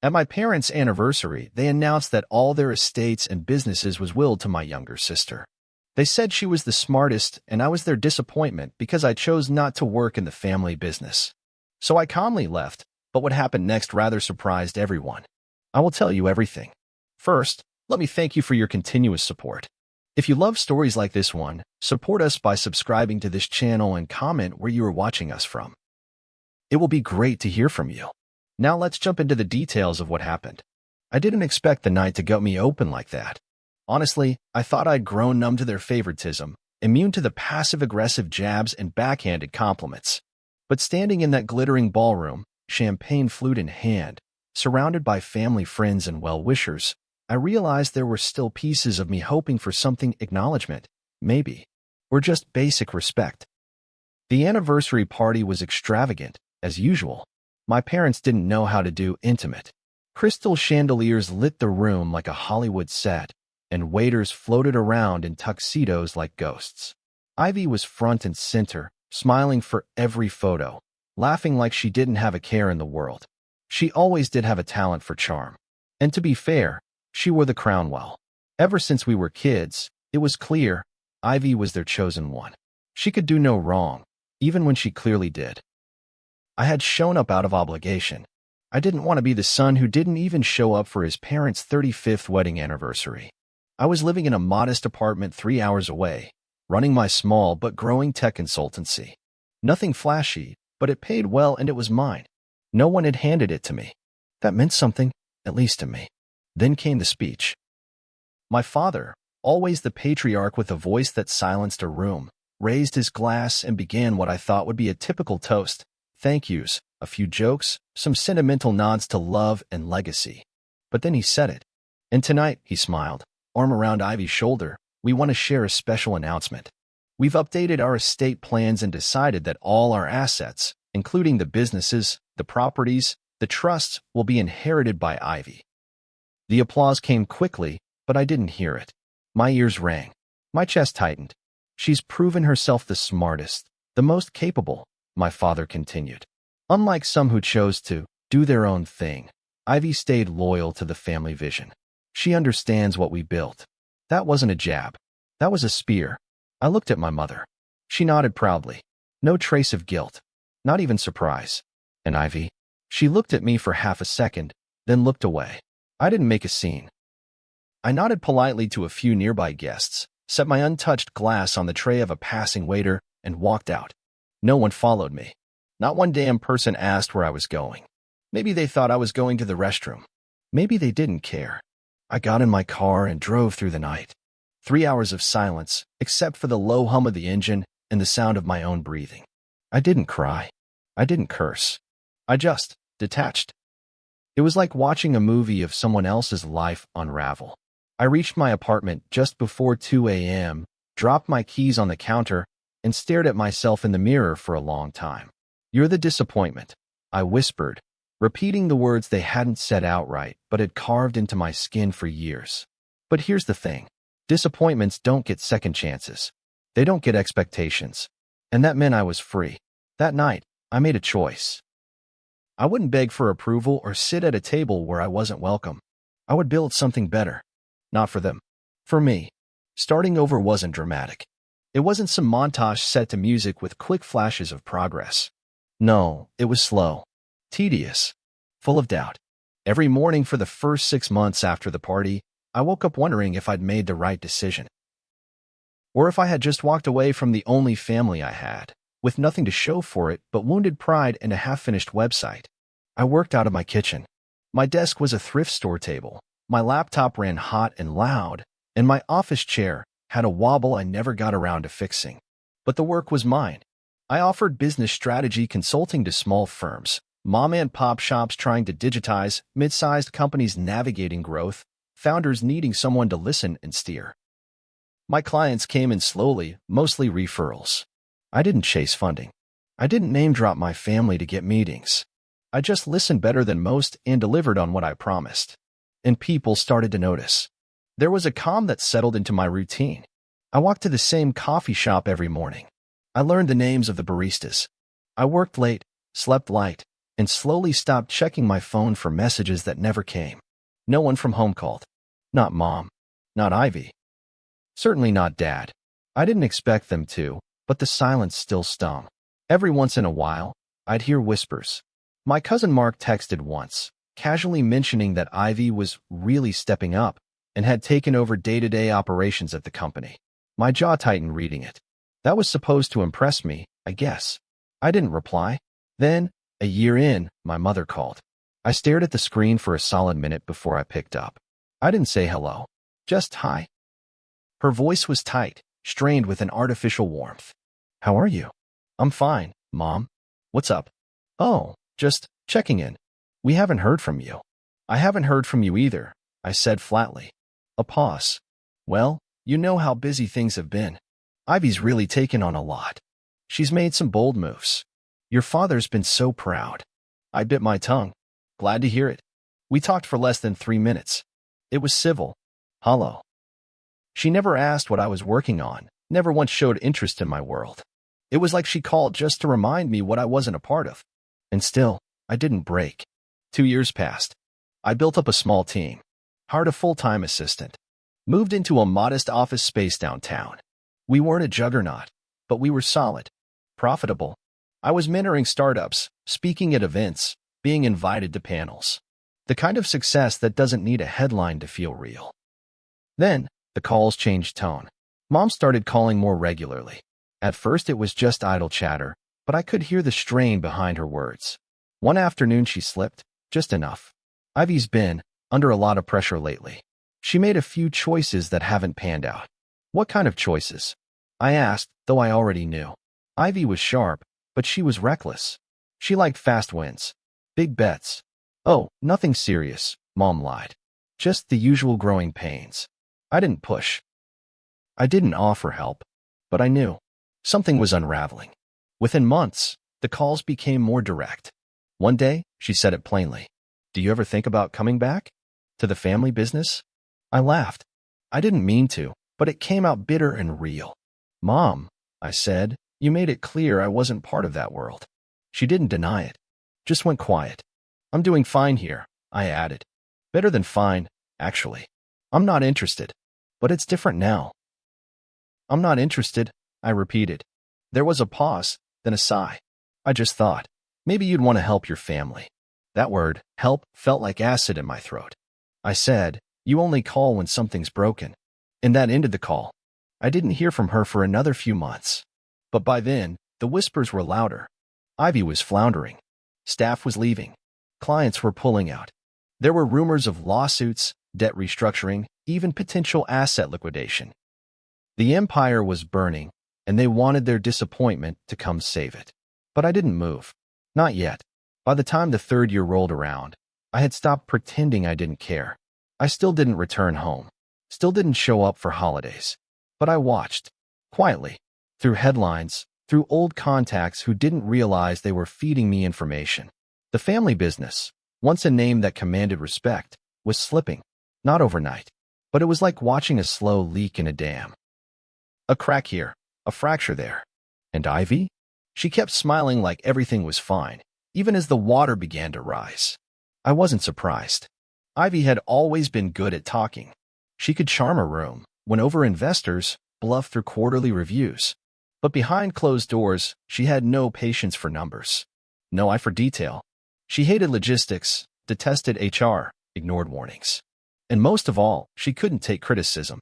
At my parents' anniversary, they announced that all their estates and businesses was willed to my younger sister. They said she was the smartest, and I was their disappointment because I chose not to work in the family business. So I calmly left, but what happened next rather surprised everyone. I will tell you everything. First, let me thank you for your continuous support. If you love stories like this one, support us by subscribing to this channel and comment where you are watching us from. It will be great to hear from you. Now let's jump into the details of what happened. I didn't expect the night to gut me open like that. Honestly, I thought I'd grown numb to their favoritism, immune to the passive-aggressive jabs and backhanded compliments. But standing in that glittering ballroom, champagne flute in hand, surrounded by family friends and well-wishers, I realized there were still pieces of me hoping for something acknowledgement, maybe, or just basic respect. The anniversary party was extravagant, as usual. My parents didn't know how to do intimate. Crystal chandeliers lit the room like a Hollywood set, and waiters floated around in tuxedos like ghosts. Ivy was front and center, smiling for every photo, laughing like she didn't have a care in the world. She always did have a talent for charm. And to be fair, she wore the crown well. Ever since we were kids, it was clear Ivy was their chosen one. She could do no wrong, even when she clearly did. I had shown up out of obligation. I didn't want to be the son who didn't even show up for his parents' 35th wedding anniversary. I was living in a modest apartment 3 hours away, running my small but growing tech consultancy. Nothing flashy, but it paid well and it was mine. No one had handed it to me. That meant something, at least to me. Then came the speech. My father, always the patriarch with a voice that silenced a room, raised his glass and began what I thought would be a typical toast. Thank yous, a few jokes, some sentimental nods to love and legacy. But then he said it. And tonight, he smiled, arm around Ivy's shoulder, we want to share a special announcement. We've updated our estate plans and decided that all our assets, including the businesses, the properties, the trusts, will be inherited by Ivy. The applause came quickly, but I didn't hear it. My ears rang. My chest tightened. She's proven herself the smartest, the most capable, my father continued. Unlike some who chose to do their own thing, Ivy stayed loyal to the family vision. She understands what we built. That wasn't a jab. That was a spear. I looked at my mother. She nodded proudly. No trace of guilt. Not even surprise. And Ivy? She looked at me for half a second, then looked away. I didn't make a scene. I nodded politely to a few nearby guests, set my untouched glass on the tray of a passing waiter, and walked out. No one followed me. Not one damn person asked where I was going. Maybe they thought I was going to the restroom. Maybe they didn't care. I got in my car and drove through the night. 3 hours of silence, except for the low hum of the engine and the sound of my own breathing. I didn't cry. I didn't curse. I just detached. It was like watching a movie of someone else's life unravel. I reached my apartment just before 2 a.m., dropped my keys on the counter, and stared at myself in the mirror for a long time. You're the disappointment, I whispered, repeating the words they hadn't said outright but had carved into my skin for years. But here's the thing. Disappointments don't get second chances. They don't get expectations. And that meant I was free. That night, I made a choice. I wouldn't beg for approval or sit at a table where I wasn't welcome. I would build something better. Not for them. For me. Starting over wasn't dramatic. It wasn't some montage set to music with quick flashes of progress. No, it was slow. Tedious. Full of doubt. Every morning for the first 6 months after the party, I woke up wondering if I'd made the right decision. Or if I had just walked away from the only family I had, with nothing to show for it but wounded pride and a half-finished website. I worked out of my kitchen. My desk was a thrift store table. My laptop ran hot and loud, and my office chair had a wobble I never got around to fixing. But the work was mine. I offered business strategy consulting to small firms, mom-and-pop shops trying to digitize, mid-sized companies navigating growth, founders needing someone to listen and steer. My clients came in slowly, mostly referrals. I didn't chase funding. I didn't name-drop my family to get meetings. I just listened better than most and delivered on what I promised. And people started to notice. There was a calm that settled into my routine. I walked to the same coffee shop every morning. I learned the names of the baristas. I worked late, slept light, and slowly stopped checking my phone for messages that never came. No one from home called. Not Mom. Not Ivy. Certainly not Dad. I didn't expect them to, but the silence still stung. Every once in a while, I'd hear whispers. My cousin Mark texted once, casually mentioning that Ivy was really stepping up and had taken over day-to-day operations at the company. My jaw tightened reading it. That was supposed to impress me, I guess. I didn't reply. Then, a year in, my mother called. I stared at the screen for a solid minute before I picked up. I didn't say hello, just hi. Her voice was tight, strained with an artificial warmth. How are you? I'm fine, Mom. What's up? Oh, just checking in. We haven't heard from you. I haven't heard from you either, I said flatly. A pause. Well, you know how busy things have been. Ivy's really taken on a lot. She's made some bold moves. Your father's been so proud. I bit my tongue. Glad to hear it. We talked for less than 3 minutes. It was civil. Hollow. She never asked what I was working on, never once showed interest in my world. It was like she called just to remind me what I wasn't a part of. And still, I didn't break. 2 years passed. I built up a small team, hired a full-time assistant, moved into a modest office space downtown. We weren't a juggernaut, but we were solid, profitable. I was mentoring startups, speaking at events, being invited to panels. The kind of success that doesn't need a headline to feel real. Then, the calls changed tone. Mom started calling more regularly. At first it was just idle chatter, but I could hear the strain behind her words. One afternoon she slipped, just enough. Ivy's been under a lot of pressure lately. She made a few choices that haven't panned out. What kind of choices? I asked, though I already knew. Ivy was sharp, but she was reckless. She liked fast wins. Big bets. Oh, nothing serious, Mom lied. Just the usual growing pains. I didn't push. I didn't offer help. But I knew. Something was unraveling. Within months, the calls became more direct. One day, she said it plainly. Do you ever think about coming back? To the family business? I laughed. I didn't mean to, but it came out bitter and real. Mom, I said, you made it clear I wasn't part of that world. She didn't deny it. Just went quiet. I'm doing fine here, I added. Better than fine, actually. I'm not interested. But it's different now. I'm not interested, I repeated. There was a pause, then a sigh. I just thought, maybe you'd want to help your family. That word, help, felt like acid in my throat. I said, you only call when something's broken. And that ended the call. I didn't hear from her for another few months. But by then, the whispers were louder. Ivy was floundering. Staff was leaving. Clients were pulling out. There were rumors of lawsuits, debt restructuring, even potential asset liquidation. The empire was burning, and they wanted their disappointment to come save it. But I didn't move. Not yet. By the time the 3rd year rolled around, I had stopped pretending I didn't care. I still didn't return home. Still didn't show up for holidays. But I watched, quietly, through headlines, through old contacts who didn't realize they were feeding me information. The family business, once a name that commanded respect, was slipping. Not overnight, but it was like watching a slow leak in a dam. A crack here, a fracture there. And Ivy? She kept smiling like everything was fine, even as the water began to rise. I wasn't surprised. Ivy had always been good at talking. She could charm a room, win over investors, bluff through quarterly reviews. But behind closed doors, she had no patience for numbers. No eye for detail. She hated logistics, detested HR, ignored warnings. And most of all, she couldn't take criticism.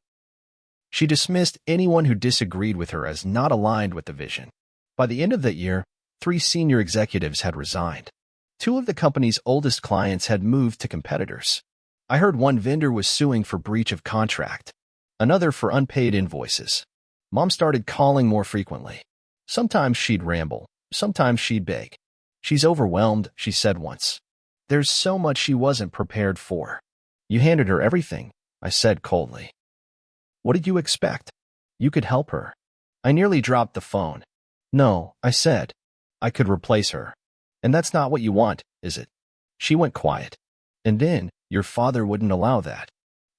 She dismissed anyone who disagreed with her as not aligned with the vision. By the end of that year, 3 senior executives had resigned. 2 of the company's oldest clients had moved to competitors. I heard one vendor was suing for breach of contract, another for unpaid invoices. Mom started calling more frequently. Sometimes she'd ramble, sometimes she'd beg. She's overwhelmed, she said once. There's so much she wasn't prepared for. You handed her everything, I said coldly. What did you expect? You could help her. I nearly dropped the phone. No, I said. I could replace her. And that's not what you want, is it? She went quiet. And then, your father wouldn't allow that.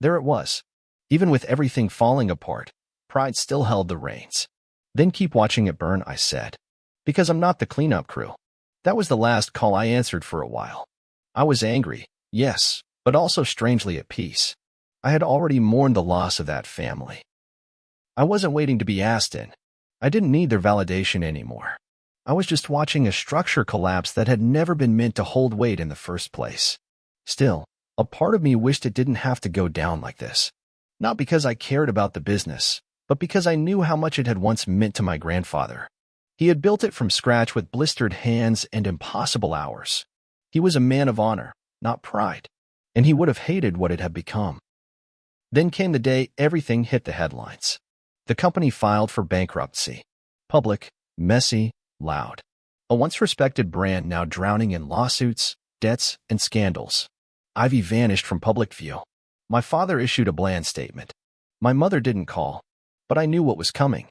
There it was. Even with everything falling apart, pride still held the reins. Then keep watching it burn, I said. Because I'm not the cleanup crew. That was the last call I answered for a while. I was angry, yes, but also strangely at peace. I had already mourned the loss of that family. I wasn't waiting to be asked in. I didn't need their validation anymore. I was just watching a structure collapse that had never been meant to hold weight in the first place. Still, a part of me wished it didn't have to go down like this. Not because I cared about the business, but because I knew how much it had once meant to my grandfather. He had built it from scratch with blistered hands and impossible hours. He was a man of honor, not pride, and he would have hated what it had become. Then came the day everything hit the headlines. The company filed for bankruptcy. Public, messy, loud. A once respected brand now drowning in lawsuits, debts, and scandals. Ivy vanished from public view. My father issued a bland statement. My mother didn't call, but I knew what was coming.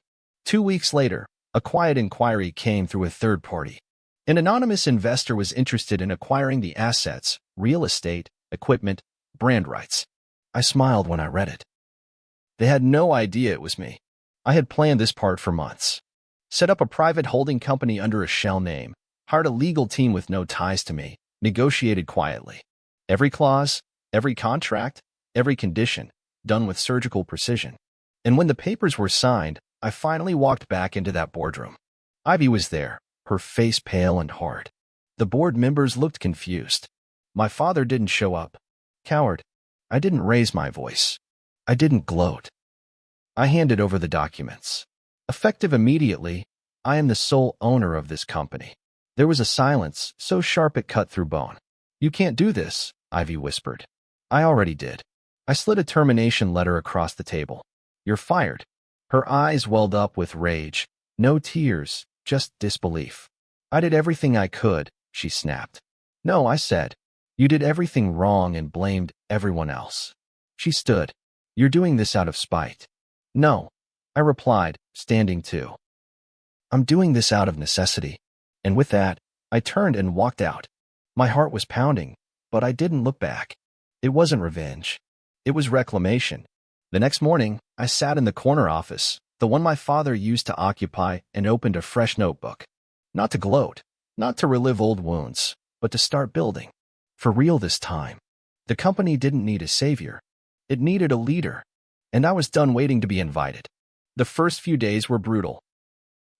2 weeks later, a quiet inquiry came through a third party. An anonymous investor was interested in acquiring the assets, real estate, equipment, brand rights. I smiled when I read it. They had no idea it was me. I had planned this part for months. Set up a private holding company under a shell name, hired a legal team with no ties to me, negotiated quietly. Every clause, every contract, every condition, done with surgical precision. And when the papers were signed, I finally walked back into that boardroom. Ivy was there, her face pale and hard. The board members looked confused. My father didn't show up. Coward. I didn't raise my voice. I didn't gloat. I handed over the documents. Effective immediately, I am the sole owner of this company. There was a silence so sharp it cut through bone. You can't do this, Ivy whispered. I already did. I slid a termination letter across the table. You're fired. Her eyes welled up with rage. No tears, just disbelief. I did everything I could, she snapped. No, I said. You did everything wrong and blamed everyone else. She stood. You're doing this out of spite. No, I replied, standing too. I'm doing this out of necessity. And with that, I turned and walked out. My heart was pounding, but I didn't look back. It wasn't revenge. It was reclamation. The next morning, I sat in the corner office, the one my father used to occupy, and opened a fresh notebook. Not to gloat, not to relive old wounds, but to start building. For real this time. The company didn't need a savior. It needed a leader. And I was done waiting to be invited. The first few days were brutal.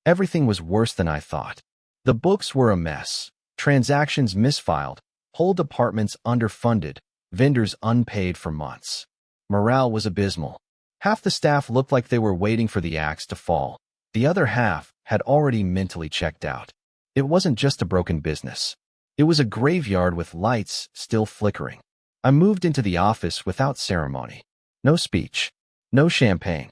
Everything was worse than I thought. The books were a mess, transactions misfiled, whole departments underfunded, vendors unpaid for months. Morale was abysmal. Half the staff looked like they were waiting for the axe to fall. The other half had already mentally checked out. It wasn't just a broken business. It was a graveyard with lights still flickering. I moved into the office without ceremony. No speech. No champagne.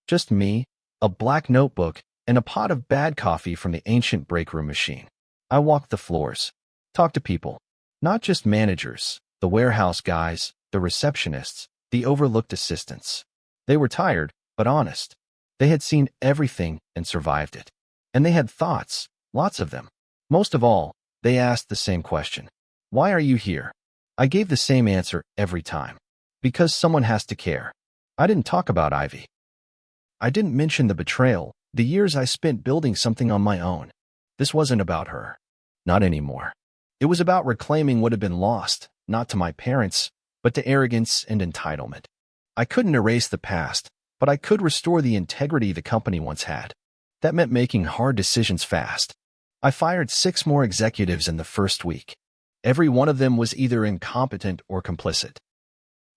Just me, a black notebook, and a pot of bad coffee from the ancient breakroom machine. I walked the floors, talked to people, not just managers, the warehouse guys, the receptionists, the overlooked assistants. They were tired, but honest. They had seen everything and survived it. And they had thoughts, lots of them. Most of all, they asked the same question. Why are you here? I gave the same answer every time. Because someone has to care. I didn't talk about Ivy. I didn't mention the betrayal, the years I spent building something on my own. This wasn't about her. Not anymore. It was about reclaiming what had been lost, not to my parents, but to arrogance and entitlement. I couldn't erase the past, but I could restore the integrity the company once had. That meant making hard decisions fast. I fired 6 more executives in the first week. Every one of them was either incompetent or complicit.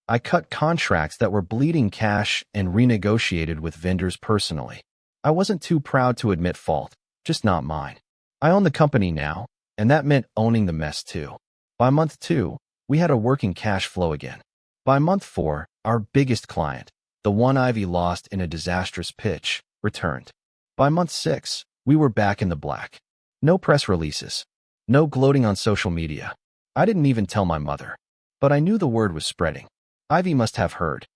I cut contracts that were bleeding cash and renegotiated with vendors personally. I wasn't too proud to admit fault, just not mine. I own the company now, and that meant owning the mess too. By month 2, we had a working cash flow again. By month 4, our biggest client, the one Ivy lost in a disastrous pitch, returned. By month 6, we were back in the black. No press releases. No gloating on social media. I didn't even tell my mother. But I knew the word was spreading. Ivy must have heard.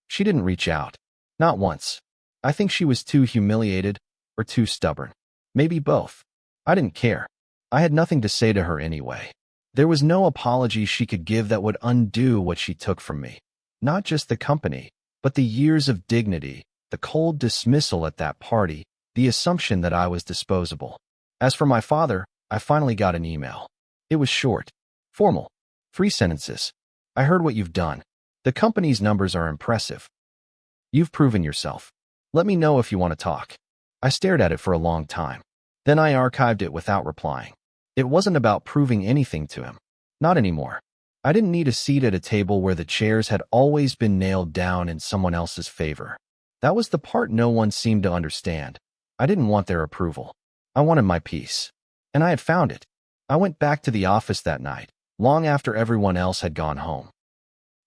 She didn't reach out. Not once. I think she was too humiliated or too stubborn. Maybe both. I didn't care. I had nothing to say to her anyway. There was no apology she could give that would undo what she took from me. Not just the company, but the years of dignity, the cold dismissal at that party, the assumption that I was disposable. As for my father, I finally got an email. It was short, formal, 3 sentences. I heard what you've done. The company's numbers are impressive. You've proven yourself. Let me know if you want to talk. I stared at it for a long time. Then I archived it without replying. It wasn't about proving anything to him. Not anymore. I didn't need a seat at a table where the chairs had always been nailed down in someone else's favor. That was the part no one seemed to understand. I didn't want their approval. I wanted my peace. And I had found it. I went back to the office that night, long after everyone else had gone home.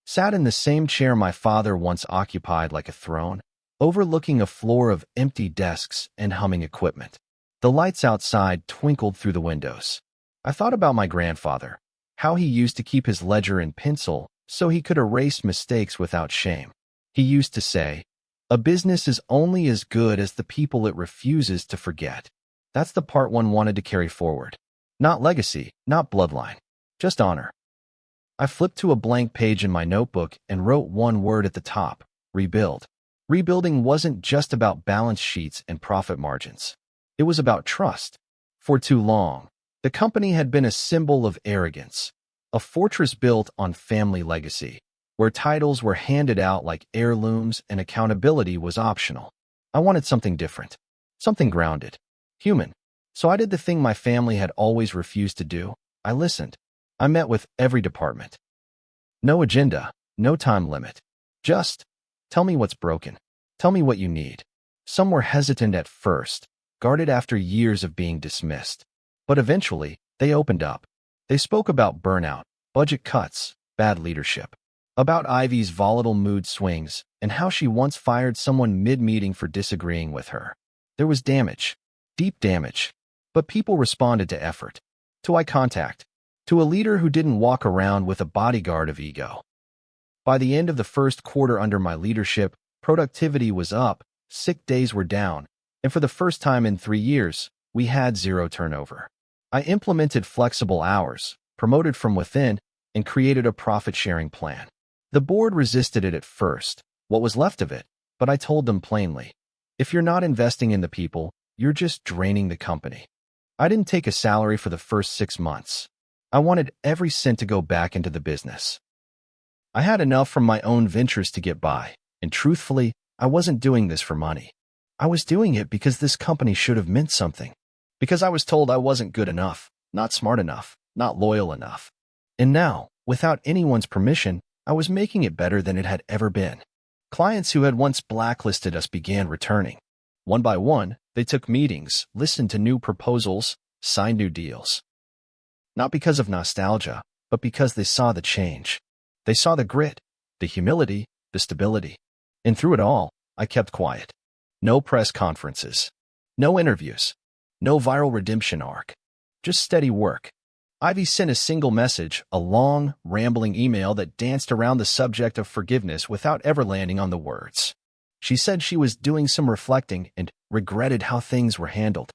Sat in the same chair my father once occupied like a throne, overlooking a floor of empty desks and humming equipment. The lights outside twinkled through the windows. I thought about my grandfather, how he used to keep his ledger in pencil so he could erase mistakes without shame. He used to say, "A business is only as good as the people it refuses to forget." That's the part one wanted to carry forward. Not legacy, not bloodline, just honor. I flipped to a blank page in my notebook and wrote one word at the top: rebuild. Rebuilding wasn't just about balance sheets and profit margins. It was about trust. For too long, the company had been a symbol of arrogance, a fortress built on family legacy, where titles were handed out like heirlooms and accountability was optional. I wanted something different, something grounded, human. So I did the thing my family had always refused to do. I listened. I met with every department. No agenda, no time limit. Just tell me what's broken. Tell me what you need. Some were hesitant at first, guarded after years of being dismissed. But eventually, they opened up. They spoke about burnout, budget cuts, bad leadership, about Ivy's volatile mood swings, and how she once fired someone mid-meeting for disagreeing with her. There was damage, deep damage, but people responded to effort, to eye contact, to a leader who didn't walk around with a bodyguard of ego. By the end of the first quarter under my leadership, productivity was up, sick days were down, and for the first time in 3 years, we had zero turnover. I implemented flexible hours, promoted from within, and created a profit-sharing plan. The board resisted it at first, what was left of it, but I told them plainly, if you're not investing in the people, you're just draining the company. I didn't take a salary for the first 6 months. I wanted every cent to go back into the business. I had enough from my own ventures to get by, and truthfully, I wasn't doing this for money. I was doing it because this company should have meant something. Because I was told I wasn't good enough, not smart enough, not loyal enough. And now, without anyone's permission, I was making it better than it had ever been. Clients who had once blacklisted us began returning. One by one, they took meetings, listened to new proposals, signed new deals. Not because of nostalgia, but because they saw the change. They saw the grit, the humility, the stability. And through it all, I kept quiet. No press conferences. No interviews. No viral redemption arc. Just steady work. Ivy sent a single message, a long, rambling email that danced around the subject of forgiveness without ever landing on the words. She said she was doing some reflecting and regretted how things were handled.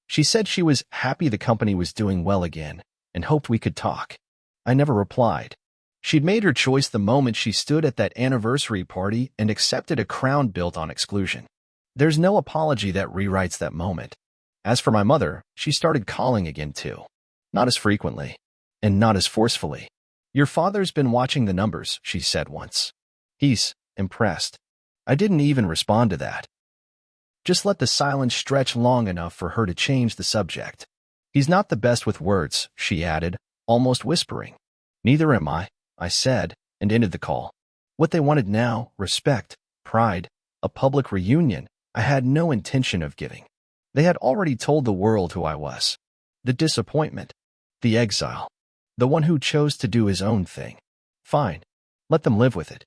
She said she was happy the company was doing well again and hoped we could talk. I never replied. She'd made her choice the moment she stood at that anniversary party and accepted a crown built on exclusion. There's no apology that rewrites that moment. As for my mother, she started calling again too. Not as frequently, and not as forcefully. Your father's been watching the numbers, she said once. He's impressed. I didn't even respond to that. Just let the silence stretch long enough for her to change the subject. He's not the best with words, she added, almost whispering. Neither am I said, and ended the call. What they wanted now, respect, pride, a public reunion, I had no intention of giving. They had already told the world who I was. The disappointment, the exile, the one who chose to do his own thing. Fine, let them live with it.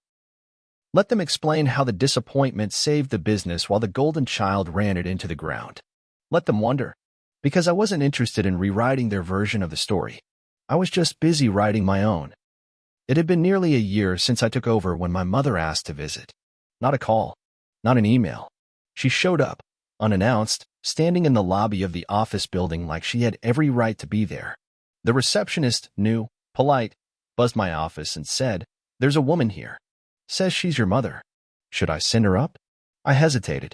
Let them explain how the disappointment saved the business while the golden child ran it into the ground. Let them wonder, because I wasn't interested in rewriting their version of the story. I was just busy writing my own. It had been nearly a year since I took over when my mother asked to visit. Not a call, not an email. She showed up, unannounced, standing in the lobby of the office building like she had every right to be there. The receptionist, new, polite, buzzed my office and said, "There's a woman here. Says she's your mother. Should I send her up?" I hesitated,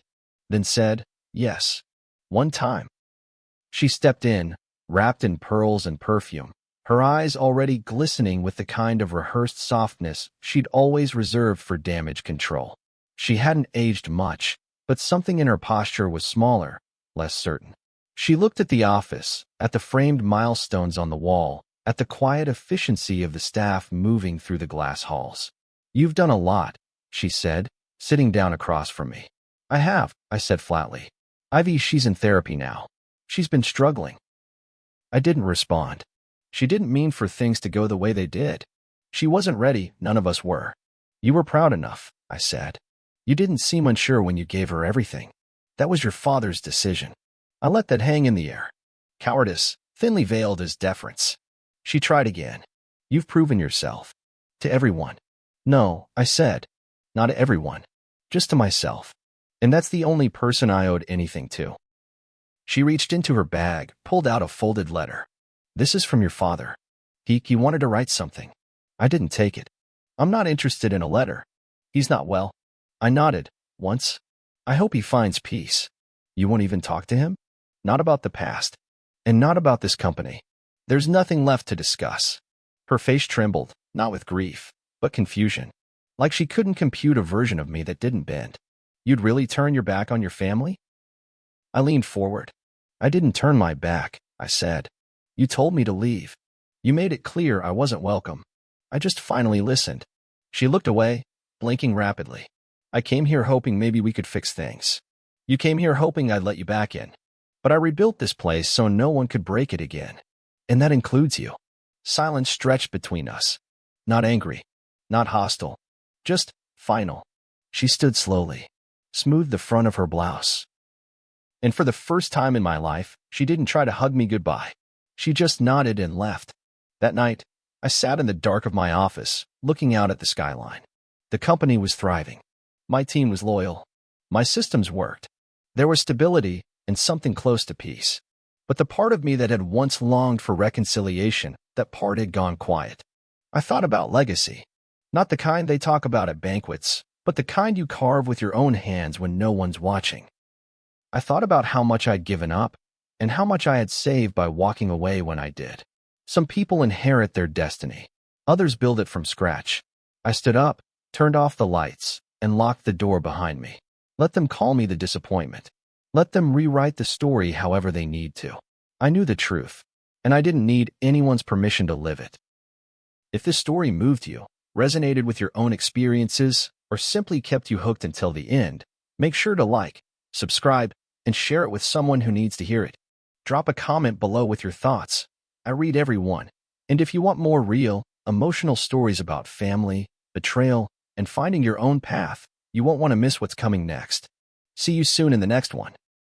then said, "Yes. One time." She stepped in, wrapped in pearls and perfume, her eyes already glistening with the kind of rehearsed softness she'd always reserved for damage control. She hadn't aged much, but something in her posture was smaller, less certain. She looked at the office, at the framed milestones on the wall, at the quiet efficiency of the staff moving through the glass halls. "You've done a lot," she said, sitting down across from me. "I have," I said flatly. "Ivy, she's in therapy now. She's been struggling." I didn't respond. She didn't mean for things to go the way they did. She wasn't ready, none of us were. "You were proud enough," I said. "You didn't seem unsure when you gave her everything. That was your father's decision." I let that hang in the air. Cowardice, thinly veiled as deference. She tried again. "You've proven yourself. To everyone." "No," I said. "Not to everyone. Just to myself. And that's the only person I owed anything to." She reached into her bag, pulled out a folded letter. "This is from your father. He wanted to write something." I didn't take it. "I'm not interested in a letter. He's not well." I nodded. "Once. I hope he finds peace." "You won't even talk to him?" "Not about the past. And not about this company. There's nothing left to discuss." Her face trembled, not with grief, but confusion. Like she couldn't compute a version of me that didn't bend. "You'd really turn your back on your family?" I leaned forward. "I didn't turn my back," I said. "You told me to leave. You made it clear I wasn't welcome. I just finally listened." She looked away, blinking rapidly. "I came here hoping maybe we could fix things. You came here hoping I'd let you back in. But I rebuilt this place so no one could break it again. And that includes you." Silence stretched between us. Not angry, not hostile, just final. She stood slowly, smoothed the front of her blouse. And for the first time in my life, she didn't try to hug me goodbye. She just nodded and left. That night, I sat in the dark of my office, looking out at the skyline. The company was thriving. My team was loyal. My systems worked. There was stability and something close to peace. But the part of me that had once longed for reconciliation, that part had gone quiet. I thought about legacy. Not the kind they talk about at banquets, but the kind you carve with your own hands when no one's watching. I thought about how much I'd given up, and how much I had saved by walking away when I did. Some people inherit their destiny. Others build it from scratch. I stood up, turned off the lights, and locked the door behind me. Let them call me the disappointment. Let them rewrite the story however they need to. I knew the truth, and I didn't need anyone's permission to live it. If this story moved you, resonated with your own experiences, or simply kept you hooked until the end, make sure to like, subscribe, and share it with someone who needs to hear it. Drop a comment below with your thoughts. I read every one. And if you want more real, emotional stories about family, betrayal, and finding your own path, you won't want to miss what's coming next. See you soon in the next one.